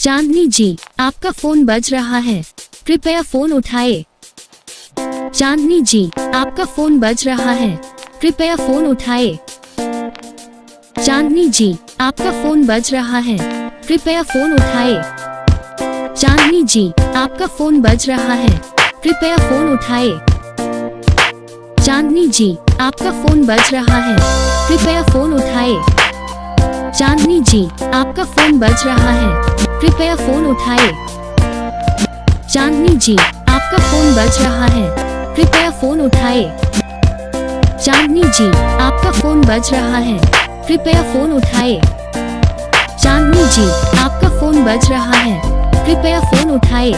चांदनी जी, आपका फोन बज रहा है, कृपया फोन उठाए। चांदनी जी, आपका फोन बज रहा है, कृपया फोन उठाए। चांदनी जी, आपका फोन बज रहा है, कृपया फोन उठाए। चांदनी जी, आपका फोन बज रहा है, कृपया फोन उठाए। चांदनी जी, आपका फोन बज रहा है, कृपया फोन उठाए। चांदनी जी, आपका फोन बज रहा है, कृपया फोन उठाए। चांदनी जी, आपका फोन बज रहा है, कृपया फोन उठाए। चांदनी जी, आपका फोन बज रहा है, कृपया फोन उठाए। चांदनी जी, आपका फोन बज रहा है, कृपया फोन उठाए।